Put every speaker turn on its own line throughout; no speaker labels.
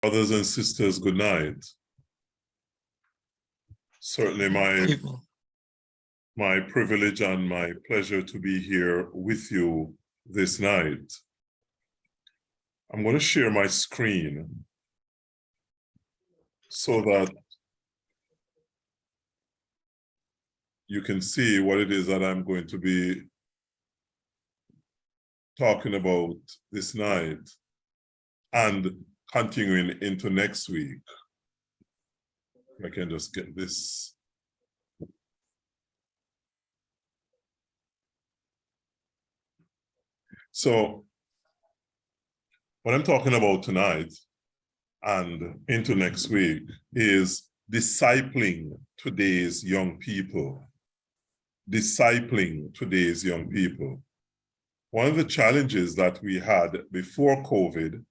Brothers and sisters, good night. Certainly my privilege and my pleasure to be here with you this night. I'm going to share my screen so that you can see what it is that I'm going to be talking about this night and continuing into next week. I can just get this. So what I'm talking about tonight and into next week is discipling today's young people. Discipling today's young people. One of the challenges that we had before COVID,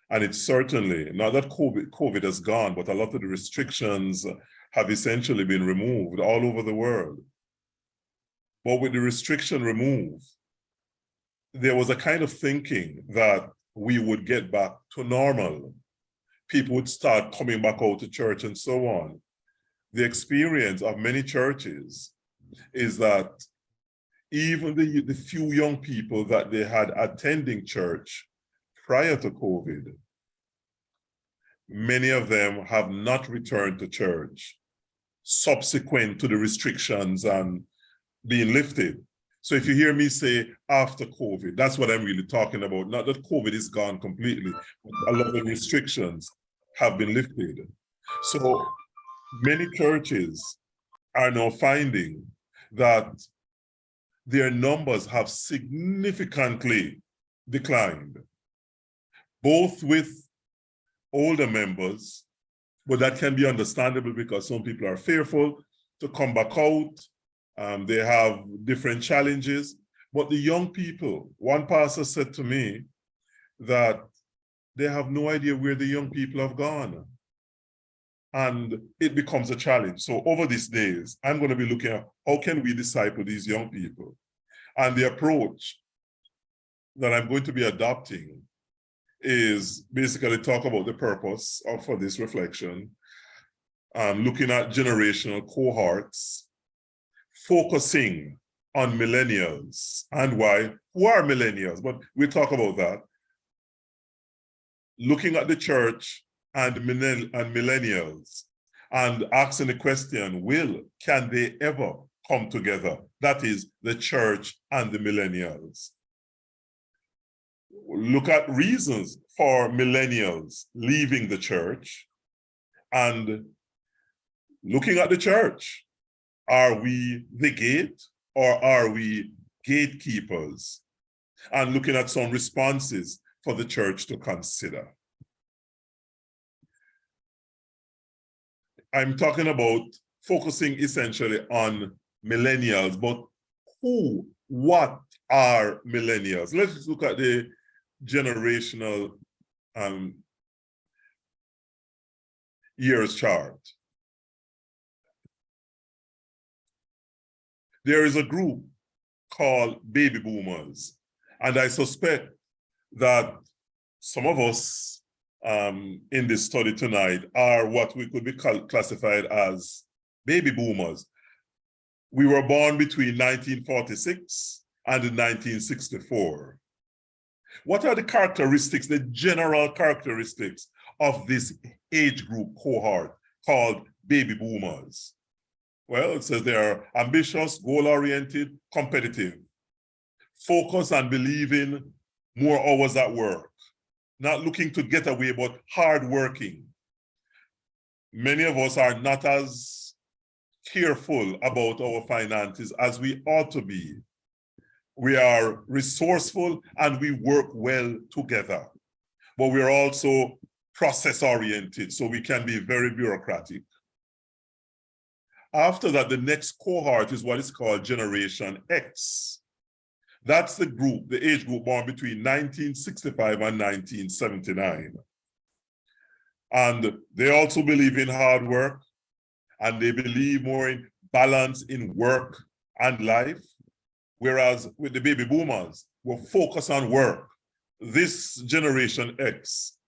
and it's certainly, not that COVID has gone, but a lot of the restrictions have essentially been removed all over the world. But with the restriction removed, there was a kind of thinking that we would get back to normal. People would start coming back out to church and so on. The experience of many churches is that even the few young people that they had attending church prior to COVID, many of them have not returned to church subsequent to the restrictions and being lifted. So if you hear me say after COVID, that's what I'm really talking about. Not that COVID is gone completely, but a lot of restrictions have been lifted. So many churches are now finding that their numbers have significantly declined, both with older members, but that can be understandable because some people are fearful to come back out. They have different challenges, but the young people, one pastor said to me that they have no idea where the young people have gone. And it becomes a challenge. So over these days, I'm going to be looking at how can we disciple these young people? And the approach that I'm going to be adopting is basically talk about the purpose for this reflection, looking at generational cohorts, focusing on millennials and why, who are millennials, but we'll talk about that. Looking at the church and millennials and asking the question, can they ever come together? That is the church and the millennials. Look at reasons for millennials leaving the church and looking at the church. Are we the gate or are we gatekeepers? And looking at some responses for the church to consider. I'm talking about focusing essentially on millennials, but what are millennials? Let's look at the generational years chart. There is a group called baby boomers, and I suspect that some of us in this study tonight are what we could be classified as baby boomers. We were born between 1946 and 1964. What are the characteristics, the general characteristics of this age group cohort called baby boomers? Well, it says they are ambitious, goal-oriented, competitive, focused and believing more hours at work, not looking to get away, but hardworking. Many of us are not as careful about our finances as we ought to be. We are resourceful and we work well together, but we're also process-oriented, so we can be very bureaucratic. After that, the next cohort is what is called Generation X. That's the group, the age group born between 1965 and 1979. And they also believe in hard work, and they believe more in balance in work and life. Whereas with the baby boomers, we're focused on work. This Generation X,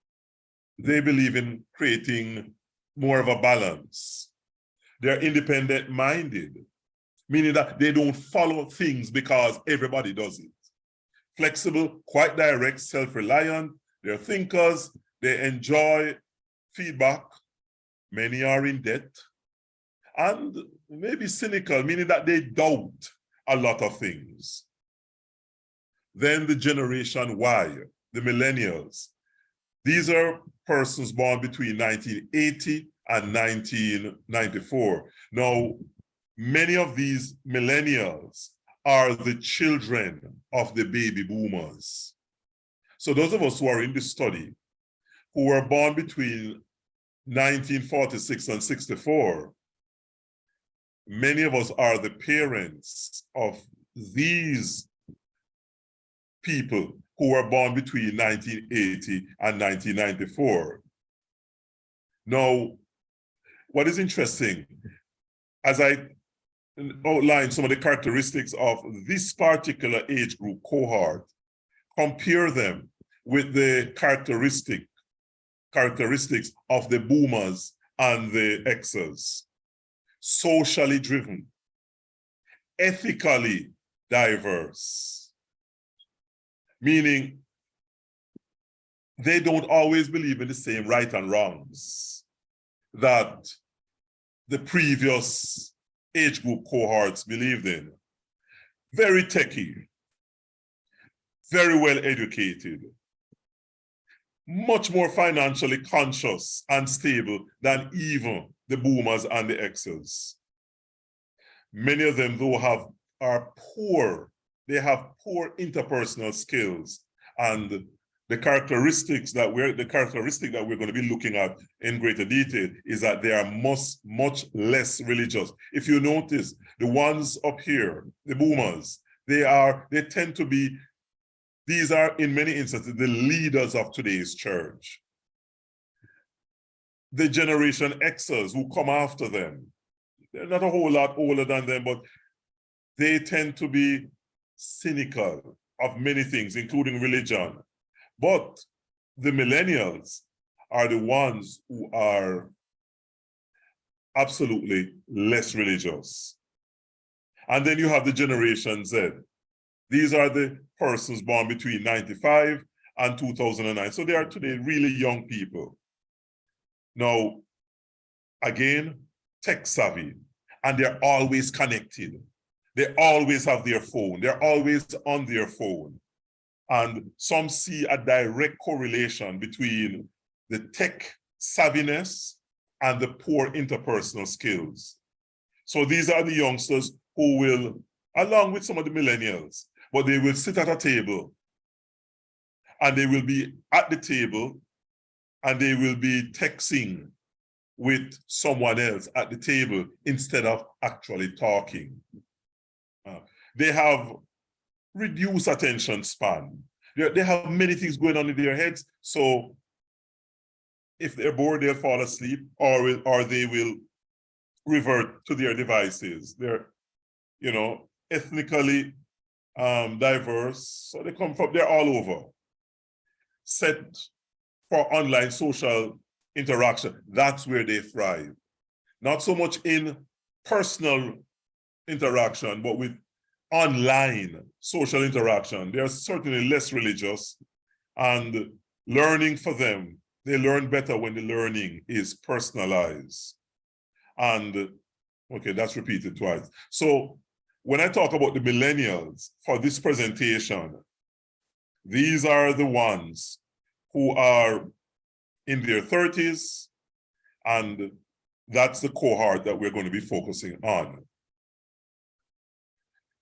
they believe in creating more of a balance. They're independent-minded, meaning that they don't follow things because everybody does it. Flexible, quite direct, self-reliant, they're thinkers, they enjoy feedback, many are in debt, and maybe cynical, meaning that they doubt a lot of things. Then the Generation Y, the millennials. These are persons born between 1980 and 1994. Now, many of these millennials are the children of the baby boomers. So those of us who are in this study, who were born between 1946 and 64, many of us are the parents of these people who were born between 1980 and 1994. Now, what is interesting, as I outline some of the characteristics of this particular age group cohort, compare them with the characteristics of the boomers and the Xers. Socially driven, ethically diverse, meaning they don't always believe in the same right and wrongs that the previous age group cohorts believed in. Very techy, very well educated, much more financially conscious and stable than even the boomers and the Xers. Many of them, though, are poor. They have poor interpersonal skills, and the characteristic that we're going to be looking at in greater detail is that they are much less religious. If you notice, the ones up here, the boomers, they tend to be, these are in many instances the leaders of today's church. The Generation Xers who come after them, they're not a whole lot older than them, but they tend to be cynical of many things, including religion. But the millennials are the ones who are absolutely less religious. And then you have the Generation Z. These are the persons born between 95 and 2009. So they are today really young people. Now, again, tech savvy, and they're always connected. They always have their phone. They're always on their phone. And some see a direct correlation between the tech savviness and the poor interpersonal skills. So these are the youngsters who will, along with some of the millennials, but they will sit at a table and they will be at the table and they will be texting with someone else at the table instead of actually talking. They have reduced attention span. They have many things going on in their heads. So if they're bored, they'll fall asleep, or they will revert to their devices. They're, ethnically diverse. So they're all over. Set for online social interaction. That's where they thrive. Not so much in personal interaction, but with online social interaction. They're certainly less religious, and learning for them, they learn better when the learning is personalized. And okay, that's repeated twice. So when I talk about the millennials for this presentation, these are the ones who are in their 30s, and that's the cohort that we're going to be focusing on.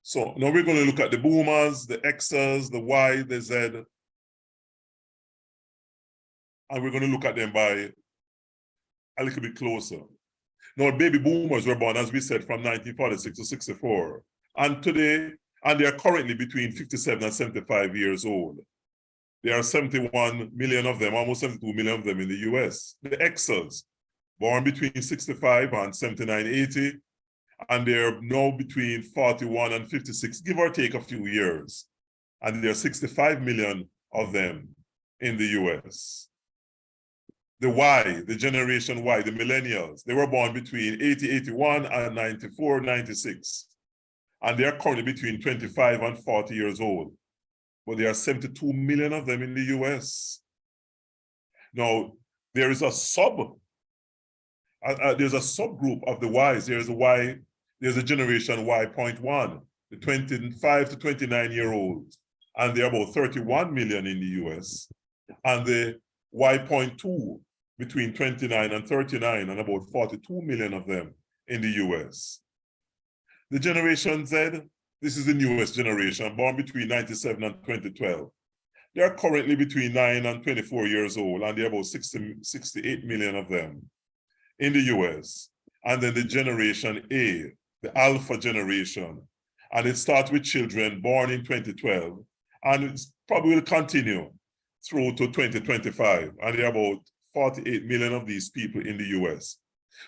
So now we're going to look at the boomers, the Xers, the Y, the Z, and we're going to look at them by a little bit closer. Now, baby boomers were born, as we said, from 1946 to 64, and today, and they are currently between 57 and 75 years old. There are 71 million of them, almost 72 million of them in the US. The Xers, born between 65 and 79, 80, and they're now between 41 and 56, give or take a few years. And there are 65 million of them in the US. The Y, the generation Y, the millennials, they were born between 80, 81 and 94, 96. And they are currently between 25 and 40 years old. But there are 72 million of them in the US. Now, there is a there's a subgroup of the Ys. There's a generation Y.1, the 25 to 29-year-olds, and they're about 31 million in the US. And the Y.2, between 29 and 39, and about 42 million of them in the US. The Generation Z, this is the newest generation, born between 97 and 2012. They are currently between 9 and 24 years old, and there are about 68 million of them in the US. And then the Generation A, the Alpha generation, and it starts with children born in 2012, and it probably will continue through to 2025, and there are about 48 million of these people in the US.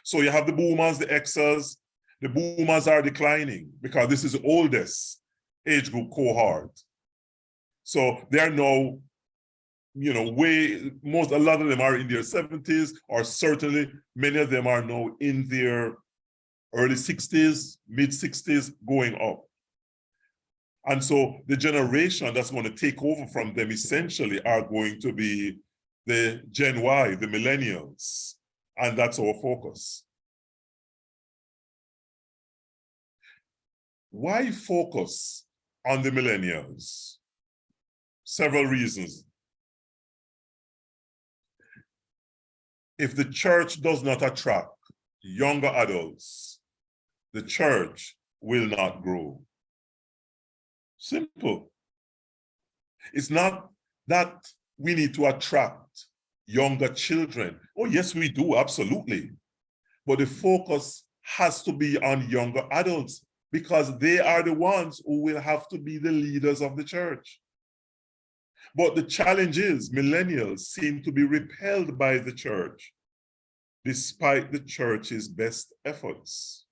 So you have the boomers, the Xers. The boomers are declining because this is the oldest age group cohort. So they are now, a lot of them are in their 70s, or certainly many of them are now in their early 60s, mid 60s, going up. And so the generation that's going to take over from them essentially are going to be the Gen Y, the millennials, and that's our focus. Why focus on the millennials? Several reasons. If the church does not attract younger adults, the church will not grow. Simple. It's not that we need to attract younger children. Oh, yes, we do, absolutely. But the focus has to be on younger adults, because they are the ones who will have to be the leaders of the church. But the challenge is millennials seem to be repelled by the church, despite the church's best efforts.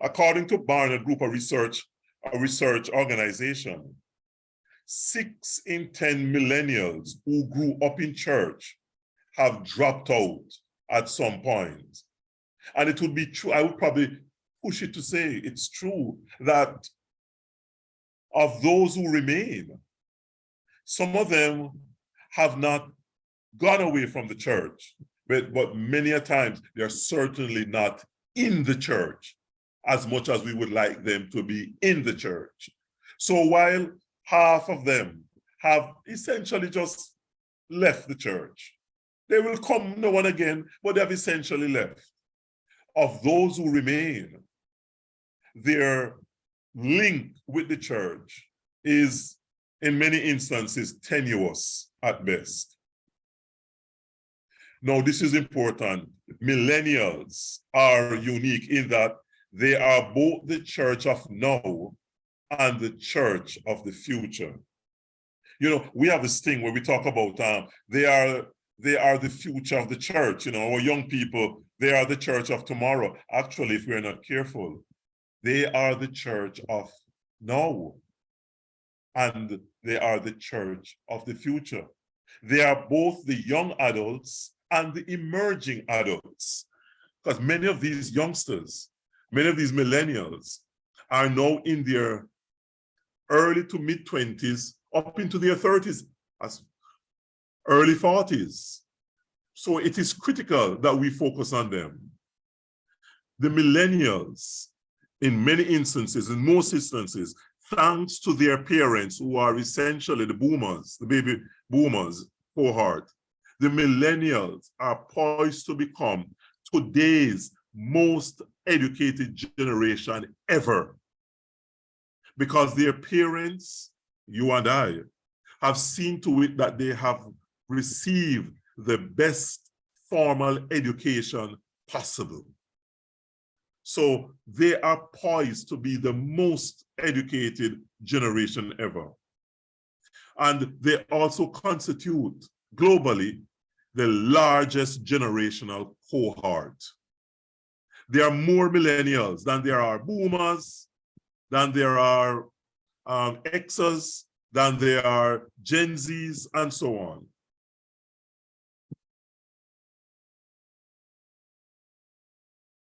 According to Barnard Group, a research organization, 6 in 10 millennials who grew up in church have dropped out at some point. And it would be true, I would probably push it to say it's true that of those who remain, some of them have not gone away from the church, but many a times they're certainly not in the church as much as we would like them to be in the church. So while half of them have essentially just left the church, they will come now and again, but they have essentially left. Of those who remain, their link with the church is, in many instances, tenuous at best. Now, this is important. Millennials are unique in that they are both the church of now and the church of the future. We have this thing where we talk about they are the future of the church. Our young people, they are the church of tomorrow. Actually, if we're not careful, they are the church of now, and they are the church of the future. They are both the young adults and the emerging adults, because many of these youngsters, many of these millennials are now in their early to mid 20s up into their 30s, as early 40s. So it is critical that we focus on them. The millennials, in many instances, in most instances, thanks to their parents who are essentially the boomers, the baby boomers cohort, the millennials are poised to become today's most educated generation ever, because their parents, you and I, have seen to it that they have received the best formal education possible. So they are poised to be the most educated generation ever. And they also constitute, globally, the largest generational cohort. There are more millennials than there are boomers, than there are Xers, than there are Gen Zs, and so on.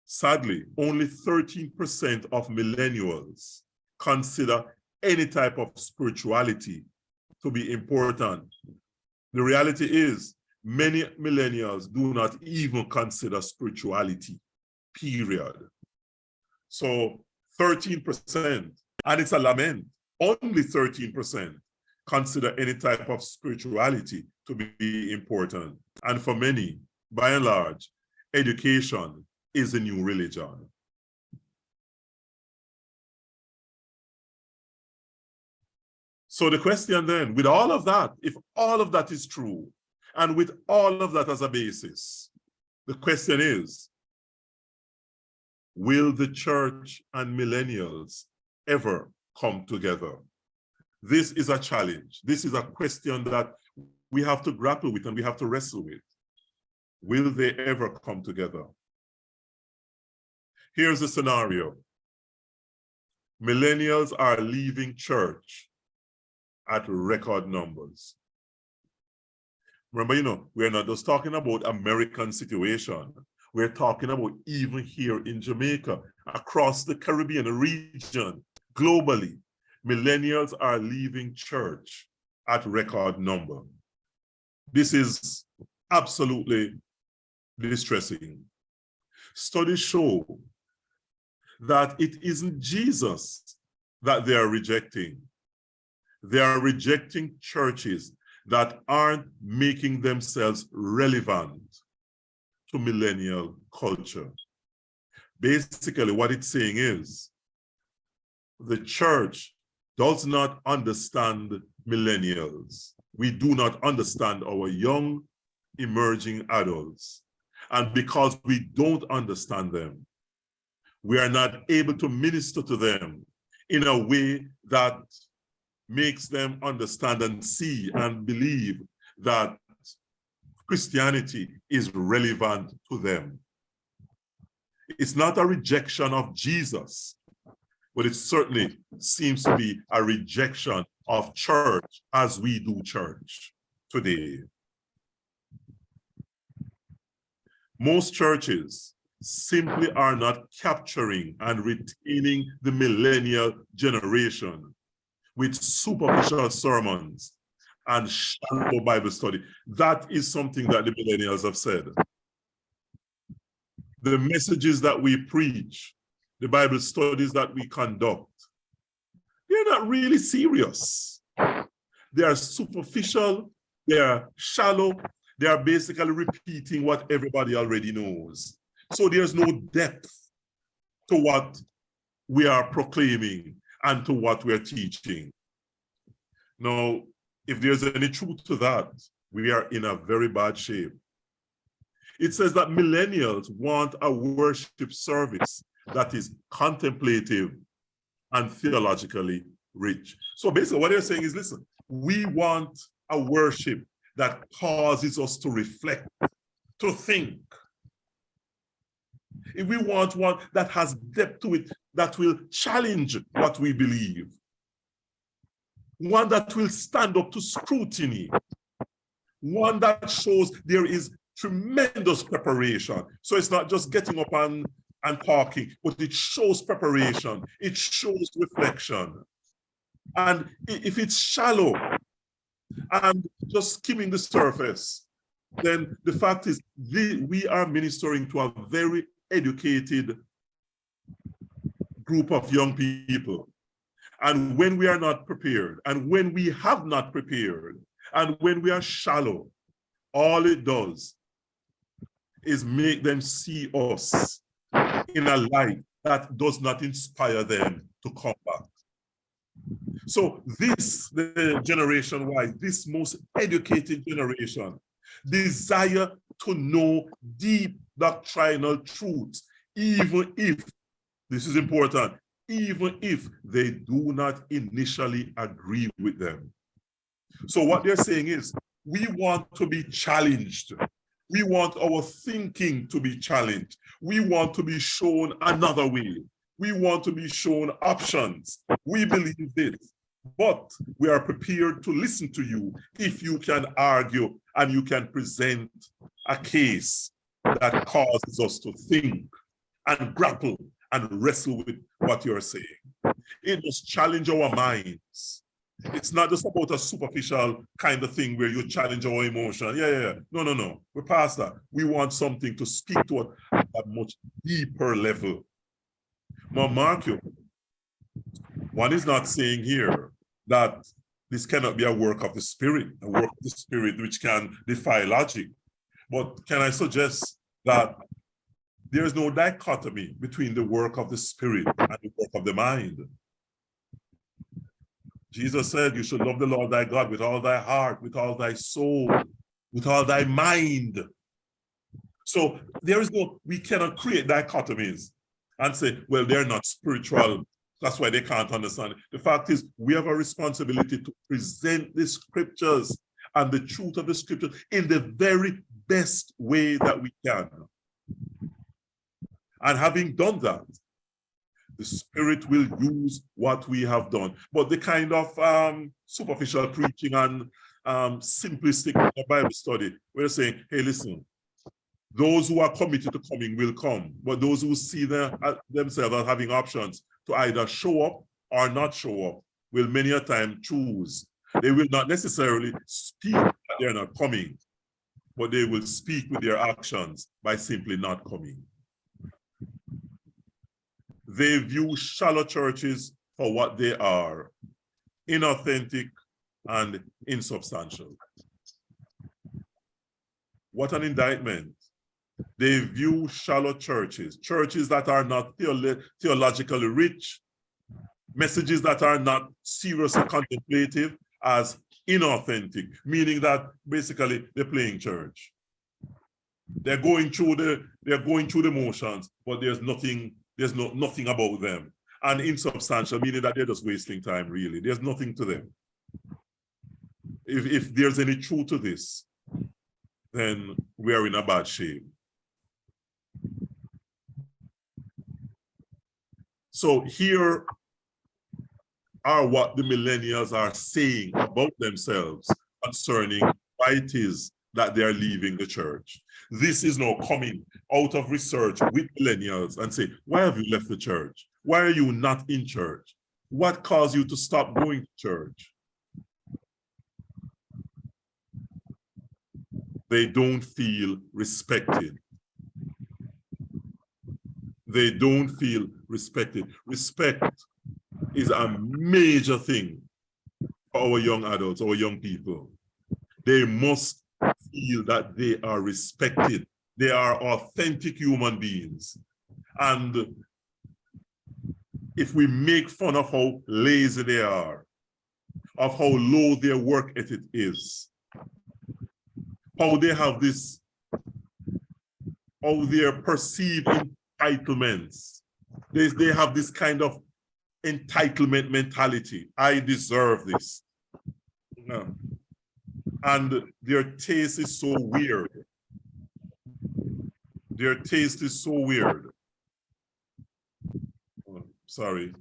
Sadly, only 13% of millennials consider any type of spirituality to be important. The reality is, many millennials do not even consider spirituality, period. So 13%, and it's a lament, only 13% consider any type of spirituality to be important. And for many, by and large, education is a new religion. So the question then, with all of that, if all of that is true, and with all of that as a basis, the question is, will the church and millennials ever come together? This is a challenge. This is a question that we have to grapple with and we have to wrestle with. Will they ever come together? Here's the scenario. Millennials are leaving church at record numbers. Remember, we're not just talking about American situation. We're talking about even here in Jamaica, across the Caribbean region, globally, millennials are leaving church at record number. This is absolutely distressing. Studies show that it isn't Jesus that they are rejecting. They are rejecting churches that aren't making themselves relevant to millennial culture. Basically, what it's saying is, the church does not understand millennials. We do not understand our young, emerging adults. And because we don't understand them, we are not able to minister to them in a way that makes them understand and see and believe that Christianity is relevant to them. It's not a rejection of Jesus, but it certainly seems to be a rejection of church as we do church today. Most churches simply are not capturing and retaining the millennial generation with superficial sermons and shallow Bible study. That is something that the millennials have said. The messages that we preach, the Bible studies that we conduct, they're not really serious. They are superficial, they are shallow, they are basically repeating what everybody already knows. So there's no depth to what we are proclaiming and to what we're teaching. Now, if there's any truth to that, we are in a very bad shape. It says that millennials want a worship service that is contemplative and theologically rich. So basically what they're saying is, listen, we want a worship that causes us to reflect, to think. If we want one that has depth to it, that will challenge what we believe, one that will stand up to scrutiny, one that shows there is tremendous preparation. So it's not just getting up and talking, but it shows preparation, it shows reflection. And if it's shallow and just skimming the surface, then the fact is we are ministering to a very educated group of young people. And when we are not prepared, and when we have not prepared, and when we are shallow, all it does is make them see us in a light that does not inspire them to come back. So the generation Y, this most educated generation, desire to know deep doctrinal truths, even if, this is important, even if they do not initially agree with them. So what they're saying is, we want to be challenged. We want our thinking to be challenged. We want to be shown another way. We want to be shown options. We believe this, but we are prepared to listen to you if you can argue and you can present a case that causes us to think and grapple and wrestle with what you're saying. It must challenge our minds. It's not just about a superficial kind of thing where you challenge our emotion. Yeah. No. We're past that. We want something to speak to us at a much deeper level. Now, mark you, one is not saying here that this cannot be a work of the Spirit, a work of the Spirit which can defy logic. But can I suggest that there is no dichotomy between the work of the Spirit and the work of the mind? Jesus said, you should love the Lord thy God with all thy heart, with all thy soul, with all thy mind. So we cannot create dichotomies and say, well, they're not spiritual, that's why they can't understand it. The fact is, we have a responsibility to present the scriptures and the truth of the scriptures in the very best way that we can. And having done that, the Spirit will use what we have done. But the kind of superficial preaching and simplistic Bible study, we're saying, hey, listen, those who are committed to coming will come, but those who see themselves as having options to either show up or not show up will many a time choose. They will not necessarily speak that they're not coming, but they will speak with their actions by simply not coming. They view shallow churches for what they are, inauthentic and insubstantial. What an indictment. They view shallow churches that are not theologically rich, messages that are not serious or contemplative, as inauthentic, meaning that basically they're playing church. They're going through the motions, but there's nothing about them. And insubstantial, meaning that they're just wasting time, really. There's nothing to them. If there's any truth to this, then we are in a bad shape. So here are what the millennials are saying about themselves concerning why it is that they are leaving the church. This is now coming out of research with millennials and say, why have you left the church? Why are you not in church? What caused you to stop going to church? They don't feel respected. They don't feel respected. Respect is a major thing for our young adults, our young people. They must feel that they are respected. They are authentic human beings. And if we make fun of how lazy they are, of how low their work ethic is, how they have this, how they're perceived entitlements. They have this kind of entitlement mentality. I deserve this. No. And their taste is so weird. Their taste is so weird. Oh, sorry.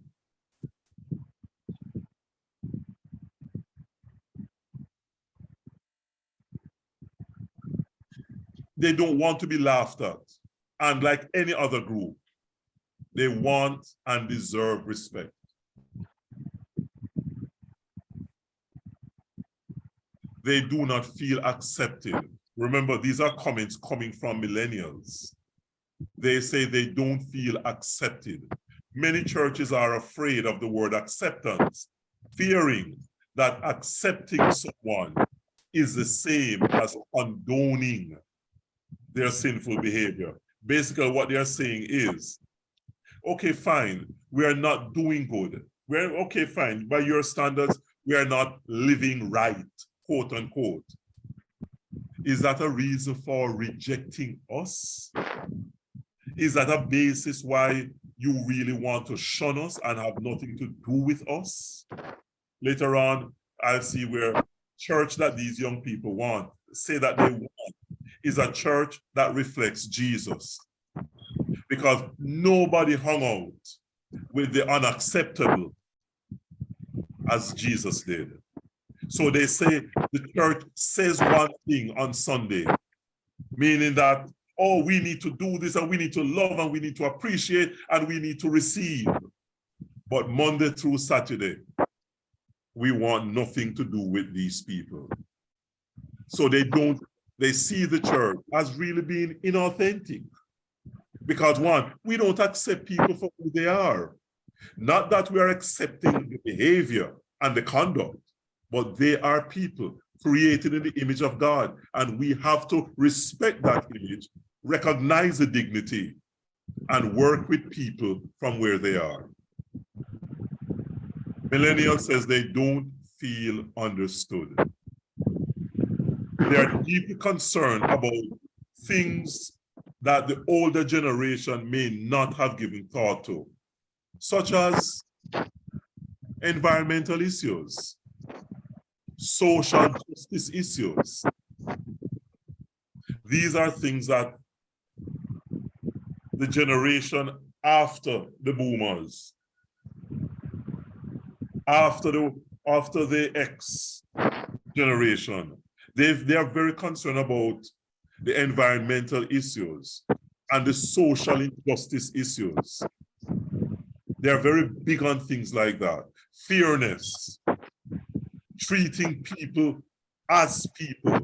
They don't want to be laughed at. And like any other group, they want and deserve respect. They do not feel accepted. Remember, these are comments coming from millennials. They say they don't feel accepted. Many churches are afraid of the word acceptance, fearing that accepting someone is the same as condoning their sinful behavior. Basically, what they're saying is, okay, fine, we are not doing good. We're okay, fine, by your standards, we are not living right, quote unquote. Is that a reason for rejecting us? Is that a basis why you really want to shun us and have nothing to do with us? Later on, I'll see where church that these young people want, say that they want, is a church that reflects Jesus. Because nobody hung out with the unacceptable as Jesus did. So they say the church says one thing on Sunday, meaning that oh, we need to do this and we need to love and we need to appreciate and we need to receive. But Monday through Saturday, we want nothing to do with these people. So they see the church as really being inauthentic. Because one, we don't accept people for who they are. Not that we are accepting the behavior and the conduct, but they are people created in the image of God. And we have to respect that image, recognize the dignity, and work with people from where they are. Millennials says they don't feel understood. They are deeply concerned about things that the older generation may not have given thought to, such as environmental issues, social justice issues. These are things that the generation after the boomers, after the X generation, they are very concerned about the environmental issues and the social injustice issues. They're very big on things like that. Fairness, treating people as people,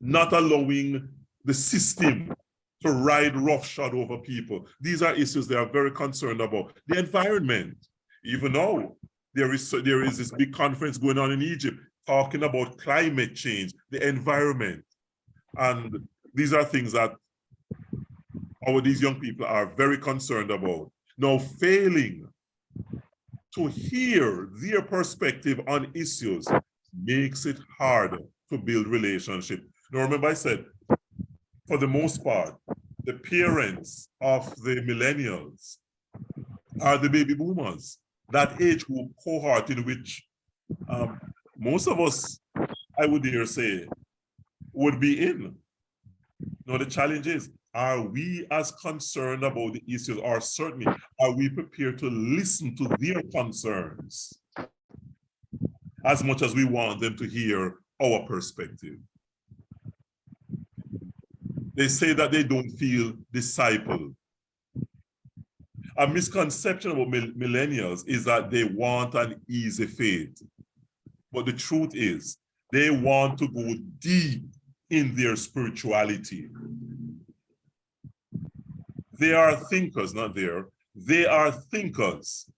not allowing the system to ride roughshod over people. These are issues they are very concerned about. The environment, even now, there is this big conference going on in Egypt talking about climate change, the environment. And these are things that these young people are very concerned about. Now, failing to hear their perspective on issues makes it harder to build relationships. Now, remember I said, for the most part, the parents of the millennials are the baby boomers, that age group cohort in which most of us, I would dare say, would be in. Now, the challenge is, are we as concerned about the issues, or certainly are we prepared to listen to their concerns as much as we want them to hear our perspective? They say that they don't feel discipled. A misconception about millennials is that they want an easy faith. But the truth is, they want to go deep in their spirituality. They are thinkers, they are thinkers,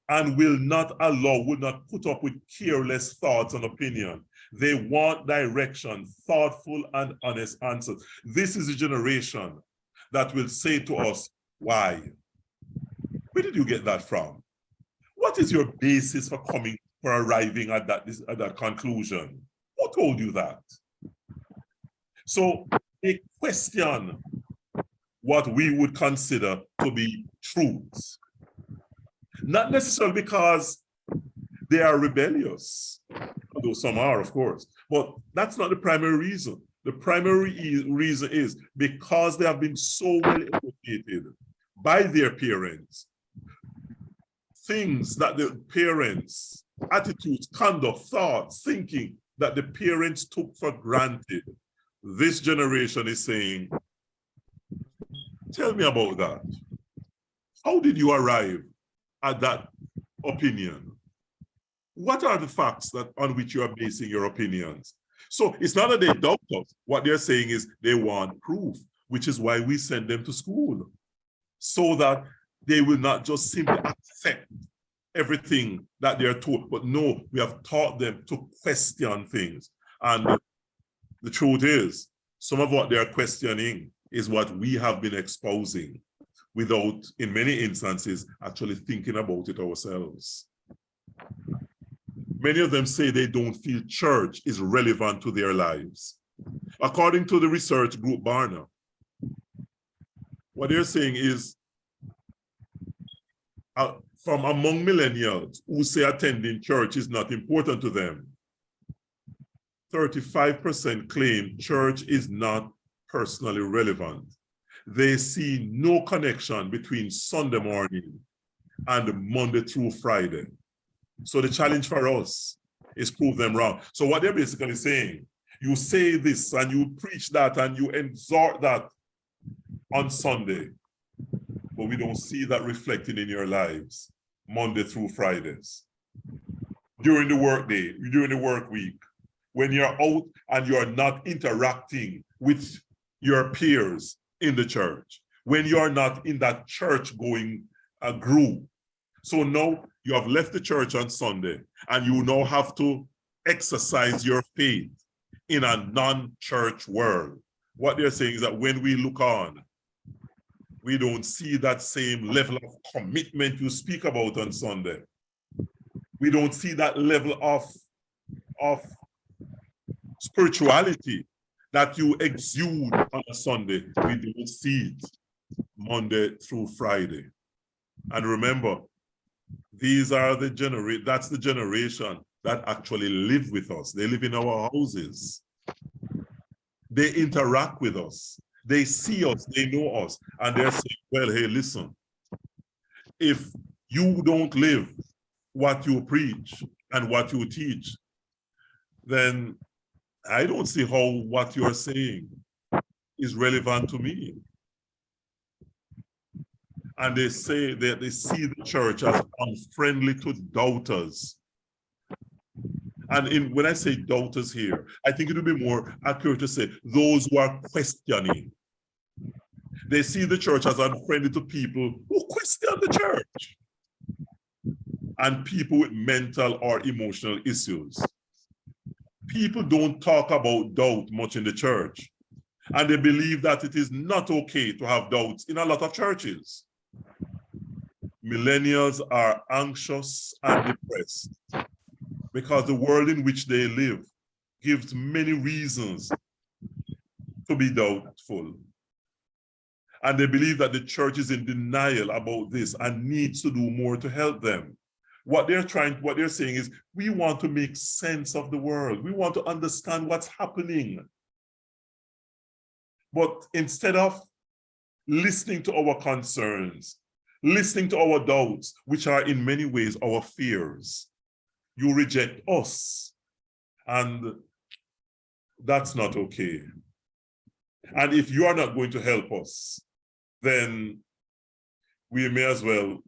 and will not put up with careless thoughts and opinion. They want direction, thoughtful and honest answers. This is a generation that will say to us, why? Where did you get that from? What is your basis for arriving at that conclusion? Who told you that? So they question what we would consider to be truths. Not necessarily because they are rebellious, although some are, of course, but that's not the primary reason. The primary reason is because they have been so well educated by their parents. Things that the parents, attitudes, conduct, thoughts, thinking that the parents took for granted. This generation is saying, tell me about that. How did you arrive at that opinion? What are the facts on which you are basing your opinions? So it's not that they doubt us. What they're saying is they want proof, which is why we send them to school, so that they will not just simply accept everything that they're told, but no, we have taught them to question things. And the truth is, some of what they're questioning is what we have been exposing without, in many instances, actually thinking about it ourselves. Many of them say they don't feel church is relevant to their lives. According to the research group Barna, what they're saying is, from among millennials who say attending church is not important to them, 35% claim church is not personally relevant. They see no connection between Sunday morning and Monday through Friday. So the challenge for us is prove them wrong. So what they're basically saying You say this and you preach that and you exhort that on Sunday, but we don't see that reflected in your lives Monday through Fridays. During the work day, during the work week, when you're out and you're not interacting with your peers in the church, when you're not in that church going group. So now you have left the church on Sunday and you now have to exercise your faith in a non-church world. What they're saying is that when we look on, we don't see that same level of commitment you speak about on Sunday. We don't see that level of spirituality that you exude on a Sunday. We don't see it Monday through Friday. And remember, these are that's the generation that actually live with us. They live in our houses. They interact with us. They see us, they know us, and they're saying, well, hey, listen, if you don't live what you preach and what you teach, then I don't see how what you're saying is relevant to me. And they say that they see the church as unfriendly to doubters. And when I say doubters here, I think it would be more accurate to say those who are questioning. They see the church as unfriendly to people who question the church and people with mental or emotional issues. People don't talk about doubt much in the church, and they believe that it is not okay to have doubts in a lot of churches. Millennials are anxious and depressed because the world in which they live gives many reasons to be doubtful. And they believe that the church is in denial about this and needs to do more to help them. What they're saying is, we want to make sense of the world. We want to understand what's happening. But instead of listening to our concerns, listening to our doubts, which are in many ways our fears, you reject us. And that's not okay. And if you are not going to help us, then we may as well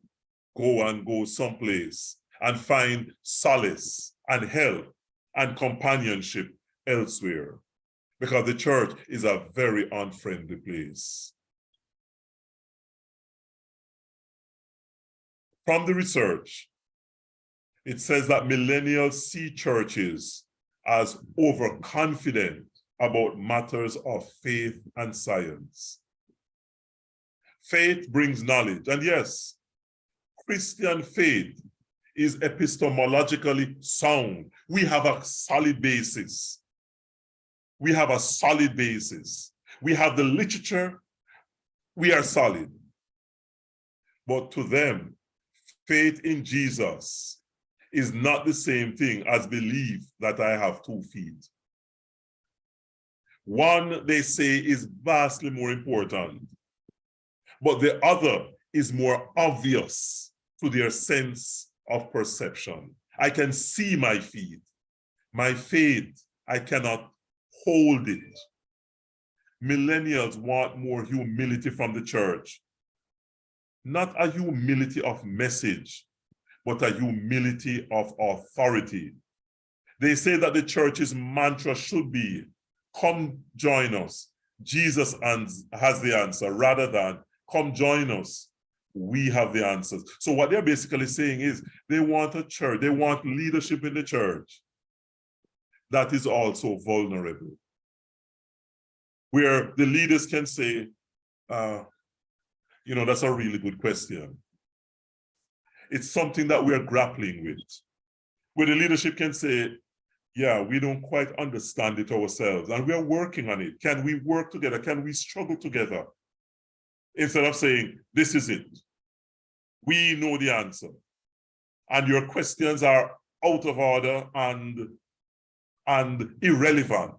go someplace and find solace and help and companionship elsewhere, because the church is a very unfriendly place. From the research, it says that millennials see churches as overconfident about matters of faith and science. Faith brings knowledge, and yes, Christian faith is epistemologically sound. We have a solid basis. We have a solid basis. We have the literature. We are solid. But to them, faith in Jesus is not the same thing as belief that I have 2 feet. One, they say, is vastly more important, but the other is more obvious to their sense of perception. I can see my feet. My faith, I cannot hold it. Millennials want more humility from the church. Not a humility of message, but a humility of authority. They say that the church's mantra should be, come join us. Jesus has the answer, rather than come join us. We have the answers. So what they're basically saying is they want a church, they want leadership in the church that is also vulnerable, where the leaders can say, that's a really good question. It's something that we're grappling with, where the leadership can say, yeah, we don't quite understand it ourselves, and we're working on it. Can we work together? Can we struggle together? Instead of saying, this is it. We know the answer. And your questions are out of order and irrelevant.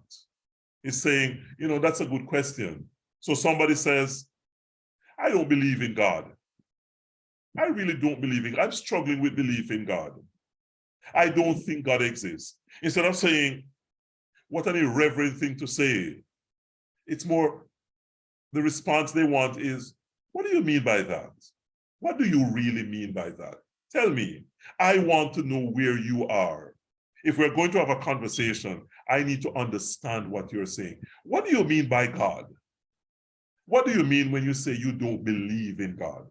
It's saying, that's a good question. So somebody says, I don't believe in God. I really don't believe in God. I'm struggling with belief in God. I don't think God exists. Instead of saying, What an irreverent thing to say. It's more, the response they want is, what do you mean by that? What do you really mean by that? Tell me. I want to know where you are. If we're going to have a conversation, I need to understand what you're saying. What do you mean by God? What do you mean when you say you don't believe in God?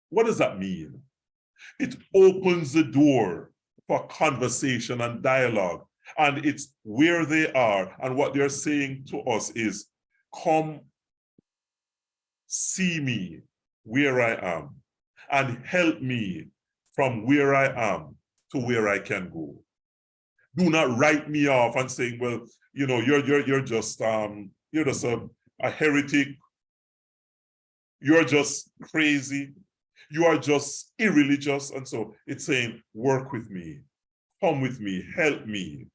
What does that mean? It opens the door for conversation and dialogue. And it's where they are. And what they're saying to us is, come see me where I am and help me from where I am to where I can go. Do not write me off and saying, well, you know, you're just a heretic. You're just crazy. You are just irreligious. And so it's saying, work with me, come with me, help me.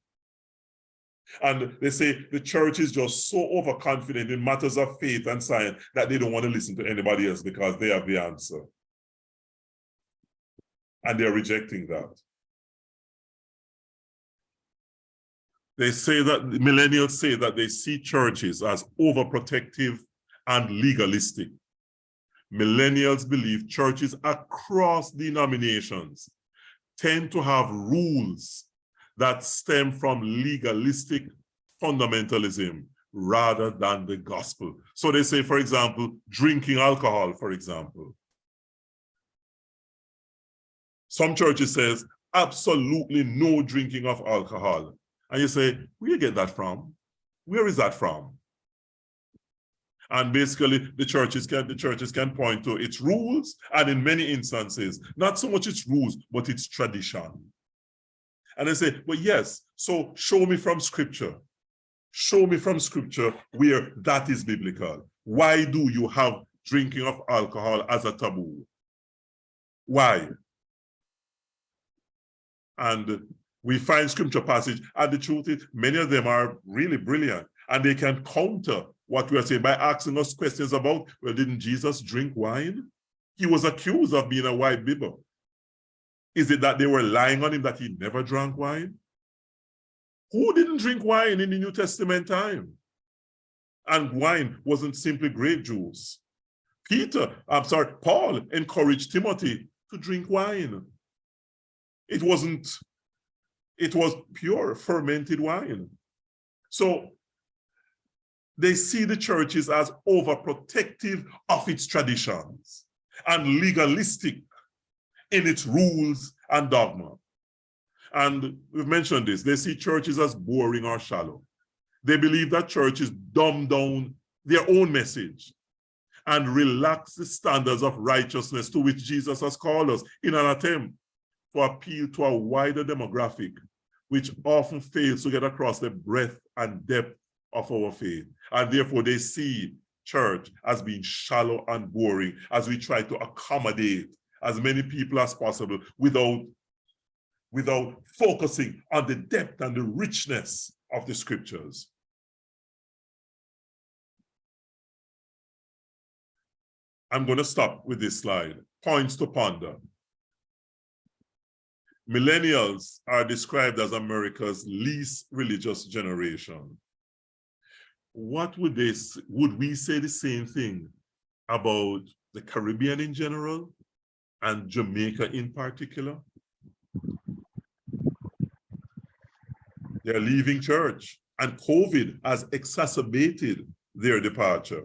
And they say the church is just so overconfident in matters of faith and science that they don't want to listen to anybody else because they have the answer. And they're rejecting that. They say that, millennials say that they see churches as overprotective and legalistic. Millennials believe churches across denominations tend to have rules that stem from legalistic fundamentalism rather than the gospel. So they say, for example, drinking alcohol, for example. Some churches says absolutely no drinking of alcohol. And you say, where do you get that from? Where is that from? And basically, the churches can point to its rules, and in many instances, not so much its rules, but its tradition. And they say, well, yes, so show me from scripture. Show me from scripture where that is biblical. Why do you have drinking of alcohol as a taboo? Why? And we find scripture passage, and the truth is, many of them are really brilliant, and they can counter what we are saying by asking us questions about, well, didn't Jesus drink wine? He was accused of being a wine bibber. Is it that they were lying on him that he never drank wine? Who didn't drink wine in the New Testament time? And wine wasn't simply grape juice. Paul encouraged Timothy to drink wine. It was pure fermented wine. So they see the churches as overprotective of its traditions and legalistic in its rules and dogma. And we've mentioned this. They see churches as boring or shallow. They believe that churches dumb down their own message and relax the standards of righteousness to which Jesus has called us in an attempt to appeal to a wider demographic, which often fails to get across the breadth and depth of our faith. And therefore they see church as being shallow and boring as we try to accommodate as many people as possible without focusing on the depth and the richness of the scriptures. I'm going to stop with this slide. Points to ponder. Millennials are described as America's least religious generation. Would we say the same thing about the Caribbean in general and Jamaica in particular? They're leaving church, and COVID has exacerbated their departure.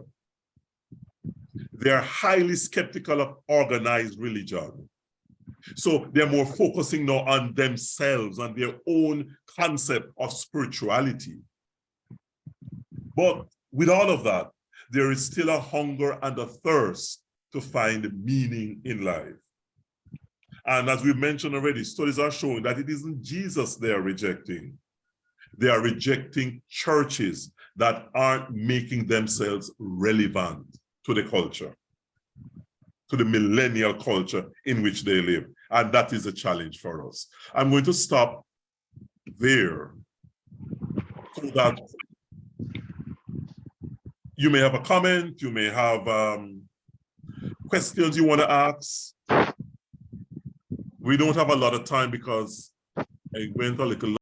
They're highly skeptical of organized religion. So they're more focusing now on themselves and their own concept of spirituality. But with all of that, there is still a hunger and a thirst to find meaning in life. And as we mentioned already, studies are showing that it isn't Jesus they are rejecting. They are rejecting churches that aren't making themselves relevant to the culture, to the millennial culture in which they live. And that is a challenge for us. I'm going to stop there so that you may have a comment, you may have questions you want to ask. We don't have a lot of time because I went a little